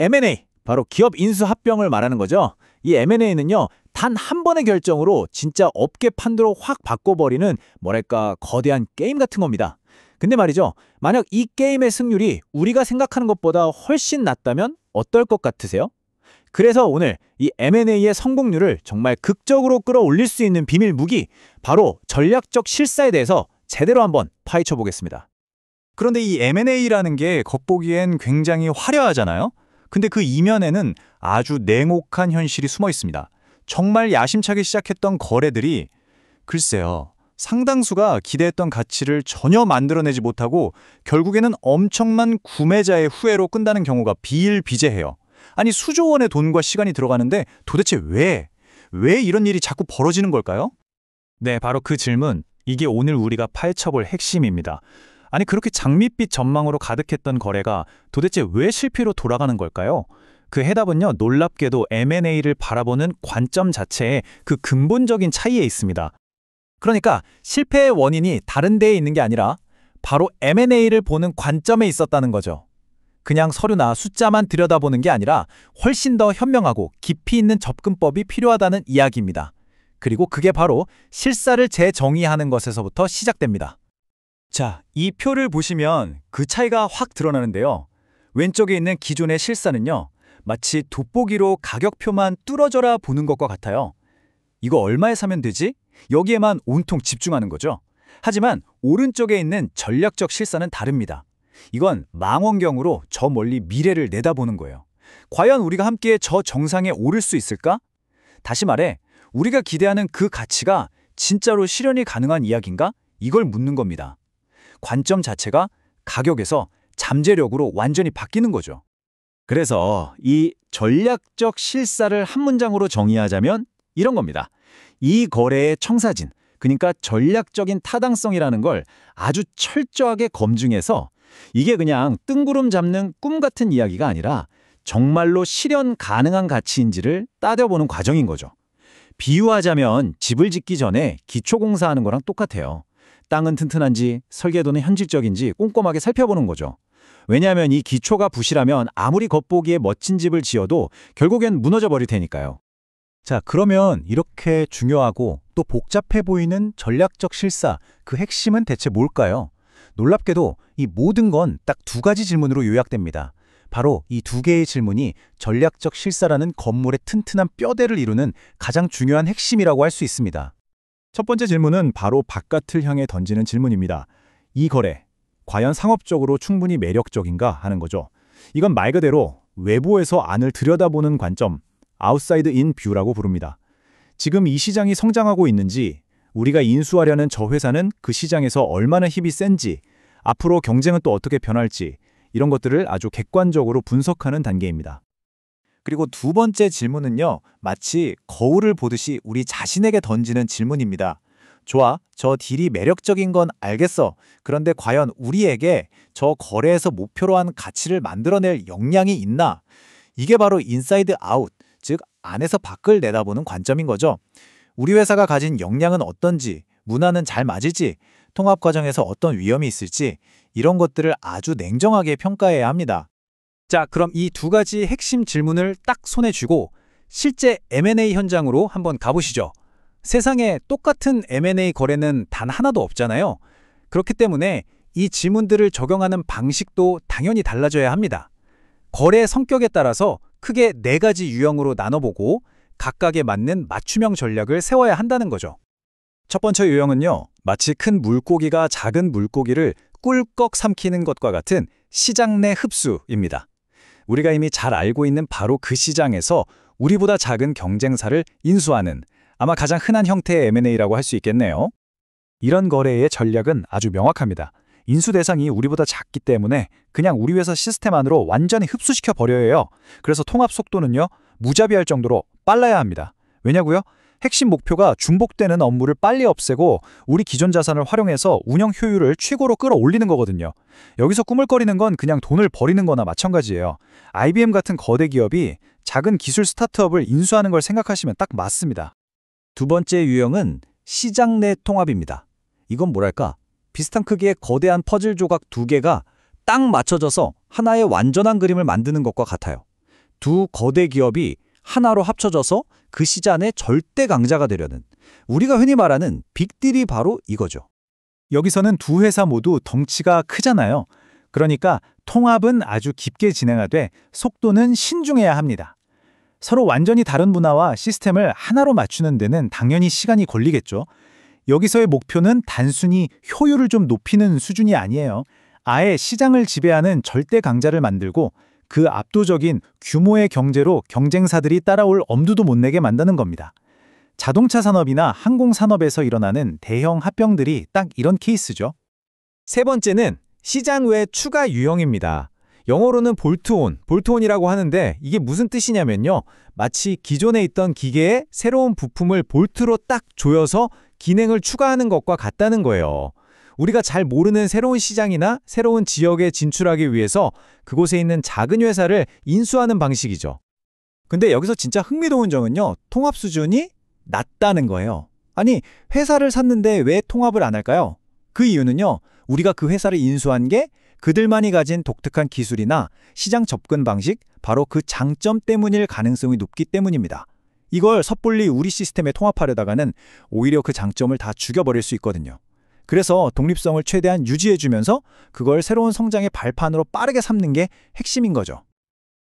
M&A, 바로 기업 인수 합병을 말하는 거죠. 이 M&A는요, 단 한 번의 결정으로 진짜 업계 판도를 확 바꿔버리는 뭐랄까 거대한 게임 같은 겁니다. 근데 말이죠, 만약 이 게임의 승률이 우리가 생각하는 것보다 훨씬 낮다면 어떨 것 같으세요? 그래서 오늘 이 M&A의 성공률을 정말 극적으로 끌어올릴 수 있는 비밀 무기, 바로 전략적 실사에 대해서 제대로 한번 파헤쳐 보겠습니다. 그런데 이 M&A라는 게 겉보기엔 굉장히 화려하잖아요? 근데 그 이면에는 아주 냉혹한 현실이 숨어 있습니다. 정말 야심차게 시작했던 거래들이 글쎄요, 상당수가 기대했던 가치를 전혀 만들어내지 못하고 결국에는 엄청난 구매자의 후회로 끝나는 경우가 비일비재해요. 아니 수조 원의 돈과 시간이 들어가는데 도대체 왜 이런 일이 자꾸 벌어지는 걸까요? 네, 바로 그 질문, 이게 오늘 우리가 파헤쳐볼 핵심입니다. 아니 그렇게 장밋빛 전망으로 가득했던 거래가 도대체 왜 실패로 돌아가는 걸까요? 그 해답은요, 놀랍게도 M&A를 바라보는 관점 자체에 그 근본적인 차이에 있습니다. 그러니까 실패의 원인이 다른 데에 있는 게 아니라 바로 M&A를 보는 관점에 있었다는 거죠. 그냥 서류나 숫자만 들여다보는 게 아니라 훨씬 더 현명하고 깊이 있는 접근법이 필요하다는 이야기입니다. 그리고 그게 바로 실사를 재정의하는 것에서부터 시작됩니다. 자, 이 표를 보시면 그 차이가 확 드러나는데요. 왼쪽에 있는 기존의 실사는요, 마치 돋보기로 가격표만 뚫어져라 보는 것과 같아요. 이거 얼마에 사면 되지? 여기에만 온통 집중하는 거죠. 하지만 오른쪽에 있는 전략적 실사는 다릅니다. 이건 망원경으로 저 멀리 미래를 내다보는 거예요. 과연 우리가 함께 저 정상에 오를 수 있을까? 다시 말해, 우리가 기대하는 그 가치가 진짜로 실현이 가능한 이야기인가? 이걸 묻는 겁니다. 관점 자체가 가격에서 잠재력으로 완전히 바뀌는 거죠. 그래서 이 전략적 실사를 한 문장으로 정의하자면 이런 겁니다. 이 거래의 청사진, 그러니까 전략적인 타당성이라는 걸 아주 철저하게 검증해서 이게 그냥 뜬구름 잡는 꿈 같은 이야기가 아니라 정말로 실현 가능한 가치인지를 따져보는 과정인 거죠. 비유하자면 집을 짓기 전에 기초공사하는 거랑 똑같아요. 땅은 튼튼한지 설계도는 현실적인지 꼼꼼하게 살펴보는 거죠. 왜냐하면 이 기초가 부실하면 아무리 겉보기에 멋진 집을 지어도 결국엔 무너져 버릴 테니까요. 자, 그러면 이렇게 중요하고 또 복잡해 보이는 전략적 실사, 그 핵심은 대체 뭘까요? 놀랍게도 이 모든 건 딱 두 가지 질문으로 요약됩니다. 바로 이 두 개의 질문이 전략적 실사라는 건물의 튼튼한 뼈대를 이루는 가장 중요한 핵심이라고 할 수 있습니다. 첫 번째 질문은 바로 바깥을 향해 던지는 질문입니다. 이 거래, 과연 상업적으로 충분히 매력적인가 하는 거죠. 이건 말 그대로 외부에서 안을 들여다보는 관점, 아웃사이드 인 뷰라고 부릅니다. 지금 이 시장이 성장하고 있는지, 우리가 인수하려는 저 회사는 그 시장에서 얼마나 힘이 센지, 앞으로 경쟁은 또 어떻게 변할지, 이런 것들을 아주 객관적으로 분석하는 단계입니다. 그리고 두 번째 질문은요, 마치 거울을 보듯이 우리 자신에게 던지는 질문입니다. 좋아, 저 딜이 매력적인 건 알겠어. 그런데 과연 우리에게 저 거래에서 목표로 한 가치를 만들어낼 역량이 있나? 이게 바로 인사이드 아웃, 즉 안에서 밖을 내다보는 관점인 거죠. 우리 회사가 가진 역량은 어떤지, 문화는 잘 맞을지, 통합 과정에서 어떤 위험이 있을지, 이런 것들을 아주 냉정하게 평가해야 합니다. 자, 그럼 이 두 가지 핵심 질문을 딱 손에 쥐고 실제 M&A 현장으로 한번 가보시죠. 세상에 똑같은 M&A 거래는 단 하나도 없잖아요. 그렇기 때문에 이 질문들을 적용하는 방식도 당연히 달라져야 합니다. 거래 성격에 따라서 크게 네 가지 유형으로 나눠보고 각각에 맞는 맞춤형 전략을 세워야 한다는 거죠. 첫 번째 유형은요, 마치 큰 물고기가 작은 물고기를 꿀꺽 삼키는 것과 같은 시장 내 흡수입니다. 우리가 이미 잘 알고 있는 바로 그 시장에서 우리보다 작은 경쟁사를 인수하는 아마 가장 흔한 형태의 M&A라고 할 수 있겠네요. 이런 거래의 전략은 아주 명확합니다. 인수 대상이 우리보다 작기 때문에 그냥 우리 회사 시스템 안으로 완전히 흡수시켜 버려야 해요. 그래서 통합 속도는요, 무자비할 정도로 빨라야 합니다. 왜냐고요? 핵심 목표가 중복되는 업무를 빨리 없애고 우리 기존 자산을 활용해서 운영 효율을 최고로 끌어올리는 거거든요. 여기서 꾸물거리는 건 그냥 돈을 버리는 거나 마찬가지예요. IBM 같은 거대 기업이 작은 기술 스타트업을 인수하는 걸 생각하시면 딱 맞습니다. 두 번째 유형은 시장 내 통합입니다. 이건 뭐랄까? 비슷한 크기의 거대한 퍼즐 조각 두 개가 딱 맞춰져서 하나의 완전한 그림을 만드는 것과 같아요. 두 거대 기업이 하나로 합쳐져서 그 시장의 절대 강자가 되려는, 우리가 흔히 말하는 빅딜이 바로 이거죠. 여기서는 두 회사 모두 덩치가 크잖아요. 그러니까 통합은 아주 깊게 진행하되 속도는 신중해야 합니다. 서로 완전히 다른 문화와 시스템을 하나로 맞추는 데는 당연히 시간이 걸리겠죠. 여기서의 목표는 단순히 효율을 좀 높이는 수준이 아니에요. 아예 시장을 지배하는 절대 강자를 만들고 그 압도적인 규모의 경제로 경쟁사들이 따라올 엄두도 못 내게 만드는 겁니다. 자동차 산업이나 항공 산업에서 일어나는 대형 합병들이 딱 이런 케이스죠. 세 번째는 시장 외 추가 유형입니다. 영어로는 볼트온이라고 하는데 이게 무슨 뜻이냐면요. 마치 기존에 있던 기계에 새로운 부품을 볼트로 딱 조여서 기능을 추가하는 것과 같다는 거예요. 우리가 잘 모르는 새로운 시장이나 새로운 지역에 진출하기 위해서 그곳에 있는 작은 회사를 인수하는 방식이죠. 근데 여기서 진짜 흥미로운 점은요. 통합 수준이 낮다는 거예요. 아니, 회사를 샀는데 왜 통합을 안 할까요? 그 이유는요. 우리가 그 회사를 인수한 게 그들만이 가진 독특한 기술이나 시장 접근 방식, 바로 그 장점 때문일 가능성이 높기 때문입니다. 이걸 섣불리 우리 시스템에 통합하려다가는 오히려 그 장점을 다 죽여버릴 수 있거든요. 그래서 독립성을 최대한 유지해주면서 그걸 새로운 성장의 발판으로 빠르게 삼는 게 핵심인 거죠.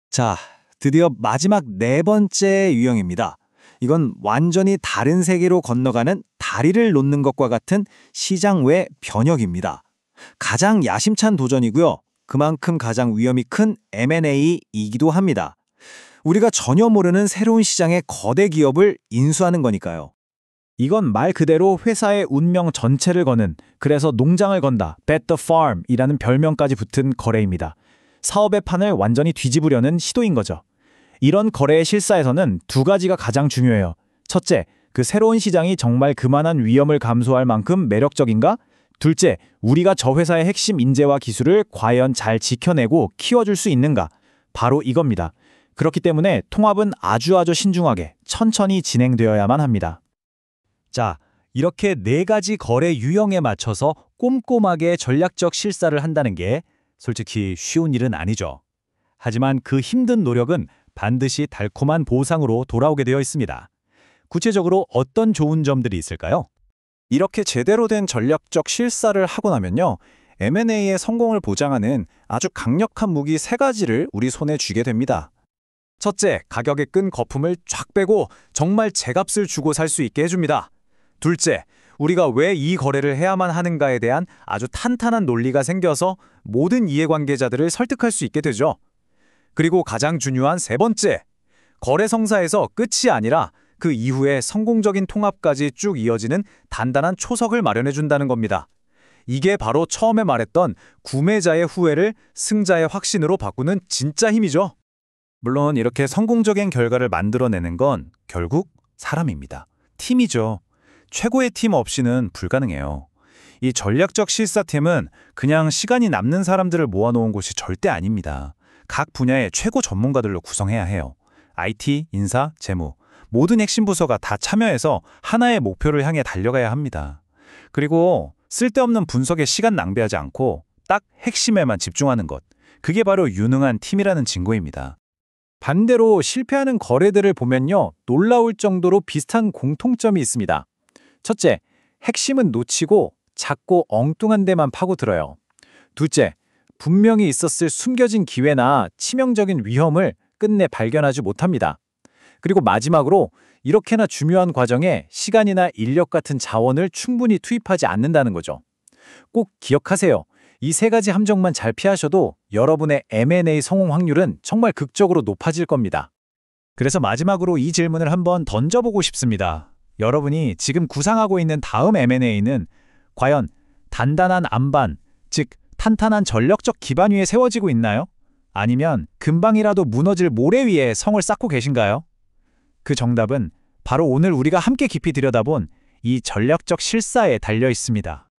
자, 드디어 마지막 네 번째 유형입니다. 이건 완전히 다른 세계로 건너가는 다리를 놓는 것과 같은 시장 외 변혁입니다. 가장 야심찬 도전이고요. 그만큼 가장 위험이 큰 M&A이기도 합니다. 우리가 전혀 모르는 새로운 시장의 거대 기업을 인수하는 거니까요. 이건 말 그대로 회사의 운명 전체를 거는, 그래서 농장을 건다, bet the farm이라는 별명까지 붙은 거래입니다. 사업의 판을 완전히 뒤집으려는 시도인 거죠. 이런 거래의 실사에서는 두 가지가 가장 중요해요. 첫째, 그 새로운 시장이 정말 그만한 위험을 감수할 만큼 매력적인가? 둘째, 우리가 저 회사의 핵심 인재와 기술을 과연 잘 지켜내고 키워줄 수 있는가? 바로 이겁니다. 그렇기 때문에 통합은 아주 신중하게, 천천히 진행되어야만 합니다. 자, 이렇게 네 가지 거래 유형에 맞춰서 꼼꼼하게 전략적 실사를 한다는 게 솔직히 쉬운 일은 아니죠. 하지만 그 힘든 노력은 반드시 달콤한 보상으로 돌아오게 되어 있습니다. 구체적으로 어떤 좋은 점들이 있을까요? 이렇게 제대로 된 전략적 실사를 하고 나면요. M&A의 성공을 보장하는 아주 강력한 무기 세 가지를 우리 손에 쥐게 됩니다. 첫째, 가격에 끈 거품을 쫙 빼고 정말 제값을 주고 살 수 있게 해줍니다. 둘째, 우리가 왜 이 거래를 해야만 하는가에 대한 아주 탄탄한 논리가 생겨서 모든 이해관계자들을 설득할 수 있게 되죠. 그리고 가장 중요한 세 번째, 거래 성사에서 끝이 아니라 그 이후에 성공적인 통합까지 쭉 이어지는 단단한 초석을 마련해준다는 겁니다. 이게 바로 처음에 말했던 구매자의 후회를 승자의 확신으로 바꾸는 진짜 힘이죠. 물론 이렇게 성공적인 결과를 만들어내는 건 결국 사람입니다. 팀이죠. 최고의 팀 없이는 불가능해요. 이 전략적 실사팀은 그냥 시간이 남는 사람들을 모아놓은 곳이 절대 아닙니다. 각 분야의 최고 전문가들로 구성해야 해요. IT, 인사, 재무, 모든 핵심 부서가 다 참여해서 하나의 목표를 향해 달려가야 합니다. 그리고 쓸데없는 분석에 시간 낭비하지 않고 딱 핵심에만 집중하는 것. 그게 바로 유능한 팀이라는 증거입니다. 반대로 실패하는 거래들을 보면요. 놀라울 정도로 비슷한 공통점이 있습니다. 첫째, 핵심은 놓치고 작고 엉뚱한 데만 파고들어요. 둘째, 분명히 있었을 숨겨진 기회나 치명적인 위험을 끝내 발견하지 못합니다. 그리고 마지막으로 이렇게나 중요한 과정에 시간이나 인력 같은 자원을 충분히 투입하지 않는다는 거죠. 꼭 기억하세요. 이 세 가지 함정만 잘 피하셔도 여러분의 M&A 성공 확률은 정말 극적으로 높아질 겁니다. 그래서 마지막으로 이 질문을 한번 던져보고 싶습니다. 여러분이 지금 구상하고 있는 다음 M&A는 과연 단단한 안반, 즉 탄탄한 전력적 기반 위에 세워지고 있나요? 아니면 금방이라도 무너질 모래 위에 성을 쌓고 계신가요? 그 정답은 바로 오늘 우리가 함께 깊이 들여다본 이 전략적 실사에 달려 있습니다.